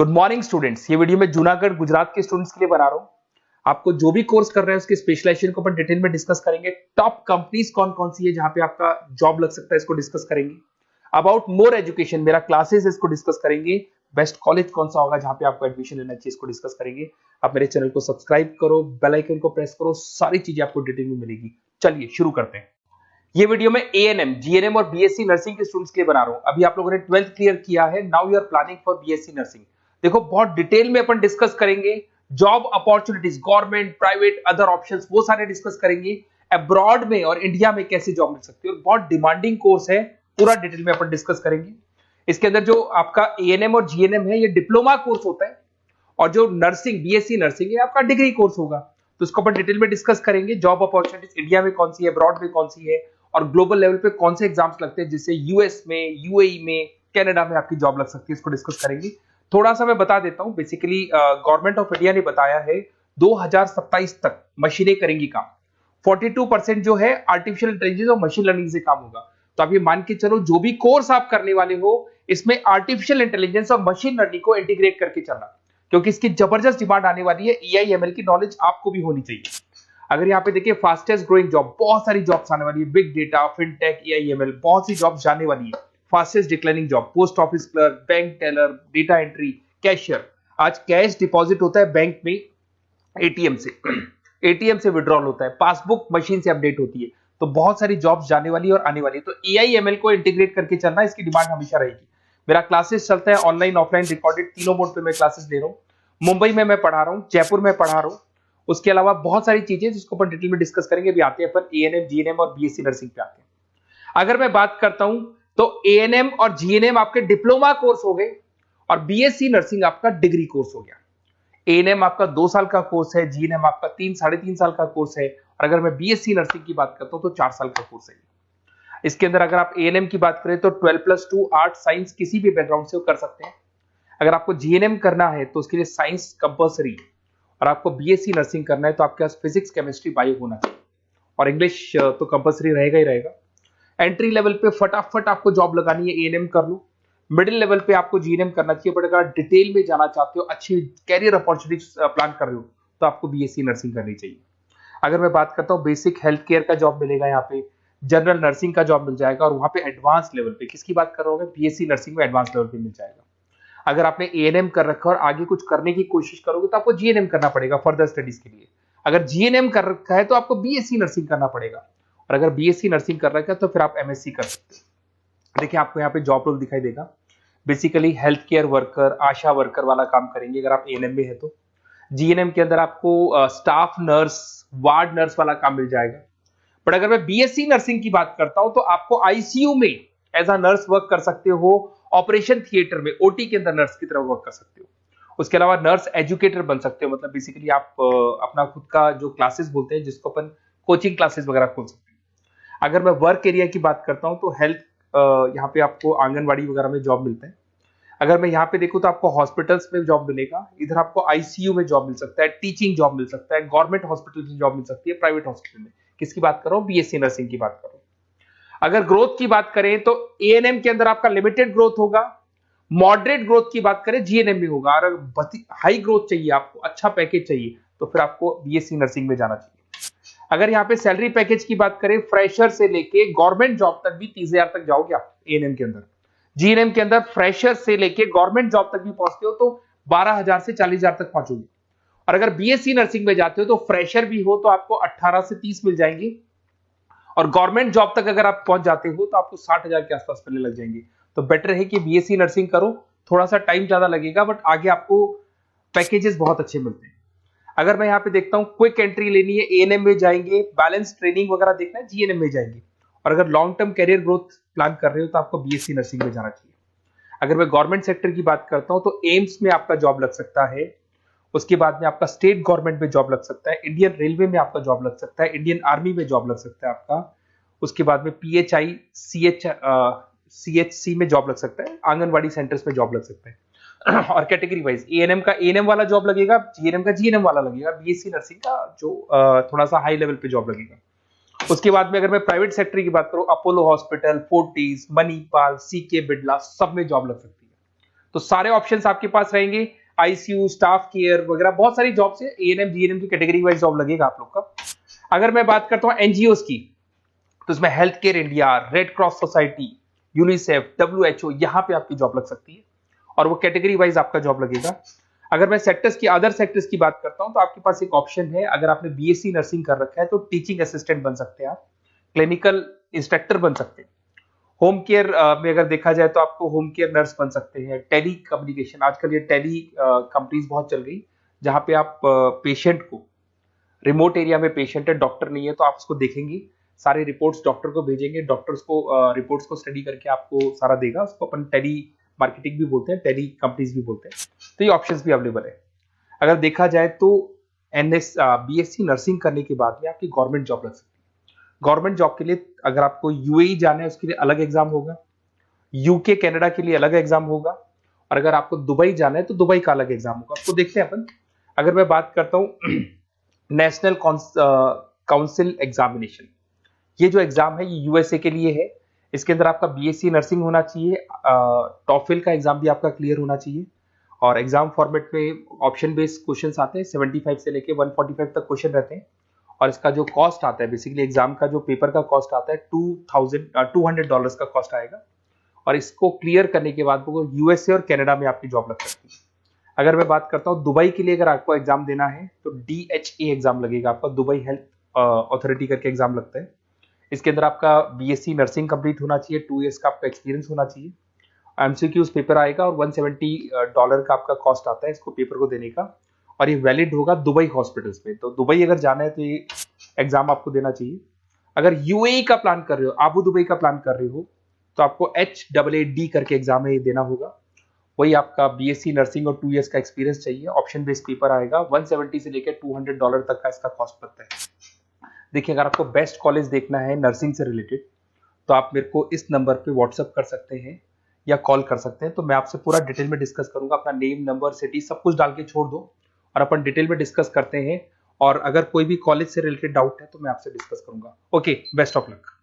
Good morning students. ये video मैं जूनागढ़ गुजरात के स्टूडेंट्स के लिए बना रहा हूँ। आपको जो भी कोर्स कर रहे हैं उसके स्पेशलाइजेशन को अपन डिटेल में डिस्कस करेंगे। टॉप कंपनीज कौन कौन सी है जहां पे आपका जॉब लग सकता है इसको डिस्कस करेंगे। अबाउट मोर एजुकेशन मेरा क्लासेस इसको डिस्कस करेंगे। बेस्ट कॉलेज कौन सा होगा जहां पे आपको एडमिशन लेना चाहिए इसको डिस्कस करेंगे। आप मेरे चैनल को सब्सक्राइब करो, बेल आइकन को प्रेस करो, सारी चीजें आपको डिटेल में मिलेगी। चलिए शुरू करते हैं। ये वीडियो में एएनएम, जीएनएम और बीएससी नर्सिंग के स्टूडेंट्स के लिए बना रहा हूं। अभी आप लोगों ने 12th क्लियर किया है, now you are planning for BSc nursing. देखो बहुत डिटेल में अपन डिस्कस करेंगे। Job opportunities, government, private, other options, वो सारे डिस्कस करेंगे। अब्रॉड में और इंडिया में कैसे जॉब मिल सकती है, और बहुत डिमांडिंग कोर्स है, पूरा डिटेल में अपन डिस्कस करेंगे। इसके अंदर जो आपका एएनएम और जीएनएम है ये डिप्लोमा कोर्स होता है, और जो नर्सिंग बीएससी नर्सिंग है आपका डिग्री कोर्स होगा। तो इसको अपन डिटेल में डिस्कस करेंगे। जॉब अपॉर्चुनिटीज इंडिया में कौन सी है, अब्रॉड में कौन सी है, और ग्लोबल लेवल पे कौन से एग्जाम्स लगते हैं, जिससे यूएस में, यूएई में, कनाडा में आपकी जॉब लग सकती है, इसको डिस्कस करेंगे। थोड़ा सा मैं बता देता हूं। बेसिकली गवर्नमेंट ऑफ इंडिया ने बताया है 2027 तक मशीनें करेंगी काम। 42% जो है आर्टिफिशियल इंटेलिजेंस और मशीन लर्निंग से काम होगा। तो आप ये मान के चलो जो भी कोर्स आप करने वाले हो इसमें आर्टिफिशियल इंटेलिजेंस और मशीन लर्निंग को इंटीग्रेट करके चलना, क्योंकि इसकी जबरदस्त डिमांड आने वाली है। एआई/एमएल की नॉलेज आपको भी होनी चाहिए। अगर यहाँ पे देखिए फास्टेस्ट ग्रोइंग जॉब, बहुत सारी जॉब्स आने वाली है। बिग डेटा, फिनटेक, एआई/एमएल, बहुत सी जॉब्स जाने वाली है। Fastest declining job, post office clerk, bank teller, data entry, cashier. आज कैश डिपॉजिट होता है बैंक में एटीएम से, एटीएम से विड्रॉल होता है, पासबुक मशीन से अपडेट होती है। तो बहुत सारी जॉब्स जाने वाली है और आने वाली है। तो एआई/एमएल को इंटीग्रेट करके चलना, इसकी डिमांड हमेशा रहेगी। मेरा क्लासेस चलता है ऑनलाइन, ऑफलाइन, रिकॉर्डेड, तीनों मोड पे मैं क्लासेस ले रहा हूँ। मुंबई में मैं पढ़ा रहा हूँ, जयपुर में पढ़ा रहा हूँ। उसके अलावा बहुत सारी चीजें जिसको अपन डिटेल में डिस्कस करेंगे। अभी आते हैं अपन एएनएम, जीएनएम और बीएससी नर्सिंग पे आते हैं। अगर मैं बात करता हूं तो एएनएम और जीएनएम आपके डिप्लोमा कोर्स हो गए, और बीएससी नर्सिंग आपका डिग्री कोर्स हो गया। एएनएम आपका 2 साल का कोर्स है, जीएनएम आपका 3-3.5 साल का कोर्स है, और अगर मैं बीएससी नर्सिंग की बात करता हूं तो 4 साल का कोर्स है। इसके अंदर अगर आप एएनएम की बात करें तो 12+2 आर्ट साइंस किसी भी बैकग्राउंड से कर सकते हैं। अगर आपको जीएनएम करना है तो उसके लिए साइंस कंपल्सरी, और आपको बीएससी नर्सिंग करना है तो आपके पास फिजिक्स, केमिस्ट्री, बायो होना चाहिए, और इंग्लिश तो कंपल्सरी रहेगा ही रहेगा। एंट्री लेवल पे फटाफट आपको जॉब लगानी है, एएनएम कर लो। मिडिल लेवल पे आपको जीएनएम करना चाहिए, बट अगर डिटेल में जाना चाहते हो, अच्छी कैरियर अपॉर्चुनिटीज प्लान कर रहे हो, तो आपको बीएससी नर्सिंग करनी चाहिए। अगर मैं बात करता हूँ बेसिक हेल्थ केयर का जॉब मिलेगा, यहाँ पे जनरल नर्सिंग का जॉब मिल जाएगा, और वहां पे एडवांस लेवल पे किसकी बात कर रहा हूँ, बीएससी नर्सिंग में एडवांस लेवल पे मिल जाएगा। अगर आपने एएनएम कर रखा है और आगे कुछ करने की कोशिश करोगे तो आपको जीएनएम करना पड़ेगा फर्दर स्टडीज के लिए। अगर जीएनएम कर रखा है तो आपको बीएससी नर्सिंग करना पड़ेगा, और अगर बीएससी नर्सिंग कर रखा है तो फिर आप एमएससी कर सकते हो। देखिए आपको यहाँ पे जॉब रोल दिखाई देगा। बेसिकली हेल्थ केयर वर्कर, आशा वर्कर वाला काम करेंगे अगर आप एएनएम में है तो। जीएनएम के अंदर आपको स्टाफ नर्स, वार्ड नर्स वाला काम मिल जाएगा। बट अगर मैं बीएससी नर्सिंग की बात करता हूं तो आपको आईसीयू में एज अ नर्स वर्क कर सकते हो, ऑपरेशन थिएटर में ओटी के अंदर नर्स की तरह वर्क कर सकते हो। उसके अलावा नर्स एजुकेटर बन सकते हो, मतलब बेसिकली आप अपना खुद का जो क्लासेस बोलते हैं जिसको अपन कोचिंग क्लासेस वगैरह खोल सकते हैं। अगर मैं वर्क एरिया की बात करता हूं तो हेल्थ, यहाँ पे आपको आंगनबाड़ी वगैरह में जॉब मिलता है। अगर मैं यहाँ पे देखूं तो आपको हॉस्पिटल्स में जॉब मिलेगा, इधर आपको आईसीयू में जॉब मिल सकता है, टीचिंग जॉब मिल सकता है, गवर्नमेंट हॉस्पिटल में जॉब मिल सकती है, प्राइवेट हॉस्पिटल में। किसकी बात कर रहा हूँ, बीएससी नर्सिंग की बात कर रहा हूँ। अगर ग्रोथ की बात करें तो एएनएम के अंदर आपका लिमिटेड ग्रोथ होगा, मॉडरेट ग्रोथ की बात करें जीएनएम में होगा, और अगर हाई ग्रोथ चाहिए, आपको अच्छा पैकेज चाहिए, तो फिर आपको बीएससी नर्सिंग में जाना चाहिए। अगर यहाँ पे सैलरी पैकेज की बात करें, फ्रेशर से लेके गवर्नमेंट जॉब तक भी 30,000 तक जाओगे आप एएनएम के अंदर। जीएनएम के अंदर फ्रेशर से लेके गवर्नमेंट जॉब तक भी पहुंचते हो तो 12,000 से 40,000 तक पहुंचोगे। और अगर बीएससी नर्सिंग में जाते हो तो फ्रेशर भी हो तो आपको 18 से 30 मिल जाएंगे, और गवर्नमेंट जॉब तक अगर आप पहुंच जाते हो तो आपको 60,000 के आसपास मिलने लग जाएंगे। तो बेटर है कि बीएससी नर्सिंग करो, थोड़ा सा टाइम ज्यादा लगेगा बट आगे आपको पैकेजेस बहुत अच्छे मिलते हैं। अगर मैं यहाँ पे देखता हूँ क्विक एंट्री लेनी है, एएनएम में जाएंगे, बैलेंस ट्रेनिंग वगैरह देखना है, जीएनएम में जाएंगे। और अगर long term career growth plan कर रहे हो तो आपको बीएससी नर्सिंग में जाना चाहिए। अगर मैं गवर्नमेंट सेक्टर की बात करता हूं तो एम्स में आपका जॉब लग सकता है, उसके बाद में आपका स्टेट गवर्नमेंट में जॉब लग सकता है, इंडियन रेलवे में आपका जॉब लग सकता है, इंडियन आर्मी में जॉब लग सकता है आपका। उसके बाद में पीएचआई, सीएचसी में जॉब लग सकता है, आंगनबाड़ी सेंटर्स में जॉब लग सकता है। और कैटेगरी वाइज एएनएम का एएनएम वाला जॉब लगेगा, जीएनएम का जीएनएम वाला लगेगा, बीएससी नर्सिंग का जो थोड़ा सा हाई लेवल पे जॉब लगेगा। उसके बाद में अगर मैं प्राइवेट सेक्टर की बात करूं, Apollo hospital, Fortis, Manipal, CK Birla, सब में जॉब लग सकती है। तो सारे ऑप्शंस आपके पास रहेंगे, आईसीयू, स्टाफ केयर वगैरह बहुत सारी जॉब्स है, एएनएम जीएनएम की कैटेगरी वाइज जॉब लगेगा आप लोग का। अगर मैं बात करता हूँ एनजीओस की, तो इसमें health care India, red cross society, UNICEF, WHO, यहाँ पे आपकी जॉब लग सकती है और वो कैटेगरी वाइज आपका जॉब लगेगा। अगर मैं सेक्टर्स की, अदर सेक्टर्स की बात करता हूं, तो आपके पास एक ऑप्शन है, अगर आपने बीएससी नर्सिंग कर रखा है तो टीचिंग असिस्टेंट बन सकते हैं आप, क्लिनिकल इंस्ट्रक्टर बन सकते हैं। होम केयर में अगर देखा जाए तो आपको होम केयर नर्स बन सकते हैं। टेली कम्युनिकेशन, आजकल ये टेली कंपनीज बहुत चल गई, जहां पे आप पेशेंट को, रिमोट एरिया में पेशेंट है, डॉक्टर नहीं है, तो आप उसको देखेंगे, सारे रिपोर्ट्स डॉक्टर को भेजेंगे, डॉक्टर्स को रिपोर्ट्स को स्टडी करके आपको सारा देगा, उसको अपन टेली मार्केटिंग भी बोलते हैं, टेली कंपनीज भी बोलते हैं। तो ये ऑप्शंस भी अवेलेबल है। अगर देखा जाए तो बीएससी नर्सिंग करने के बाद में आपकी गवर्नमेंट जॉब लग सकती है। गवर्नमेंट जॉब के लिए अगर आपको यूएई जाना है, उसके लिए अलग एग्जाम होगा, यूके कनाडा के लिए अलग एग्जाम होगा, और अगर आपको दुबई जाना है तो दुबई का अलग एग्जाम होगा। तो देखते हैं अपन। अगर मैं बात करता हूं नेशनल काउंसिल एग्जामिनेशन, ये जो एग्जाम है ये यूएसए के लिए है। इसके अंदर आपका बीएससी नर्सिंग होना चाहिए, टॉफिल का एग्जाम भी आपका क्लियर होना चाहिए, और एग्जाम फॉर्मेट में ऑप्शन बेस्ड क्वेश्चंस आते हैं, 75 से लेके 145 तक क्वेश्चन रहते हैं। और इसका जो कॉस्ट आता है, बेसिकली एग्जाम का जो पेपर का कॉस्ट आता है, $200 का कॉस्ट आएगा, और इसको क्लियर करने के बाद वो यूएसए और कनाडा में आपकी जॉब लग सकती है। अगर मैं बात करता हूँ दुबई के लिए, अगर आपको एग्जाम देना है तो DHA एग्जाम लगेगा आपका, दुबई हेल्थ अथॉरिटी करके एग्जाम लगता है। इसके अंदर आपका बीएससी नर्सिंग कंप्लीट होना चाहिए, 2 इयर्स का आपका एक्सपीरियंस होना चाहिए, एमसीक्यूज पेपर आएगा, और $170 का आपका कॉस्ट आता है इसको पेपर को देने का, और ये वैलिड होगा दुबई हॉस्पिटल्स में। तो दुबई अगर जाना है तो ये एग्जाम आपको देना चाहिए। अगर यूएई का प्लान कर रहे हो, आबू दुबई का प्लान कर रहे हो, तो आपको HAAD करके एग्जाम है, ये देना होगा। वही आपका बीएससी नर्सिंग और 2 इयर्स का एक्सपीरियंस चाहिए, ऑप्शन बेस्ड पेपर आएगा, 170 से लेकर $200 तक का इसका कॉस्ट पड़ता है। देखिए, अगर आपको बेस्ट कॉलेज देखना है नर्सिंग से रिलेटेड, तो आप मेरे को इस नंबर पे व्हाट्सअप कर सकते हैं या कॉल कर सकते हैं, तो मैं आपसे पूरा डिटेल में डिस्कस करूंगा। अपना नेम, नंबर, सिटी सब कुछ डाल के छोड़ दो और अपन डिटेल में डिस्कस करते हैं, और अगर कोई भी कॉलेज से रिलेटेड डाउट है तो मैं आपसे डिस्कस करूंगा। Okay, best of luck.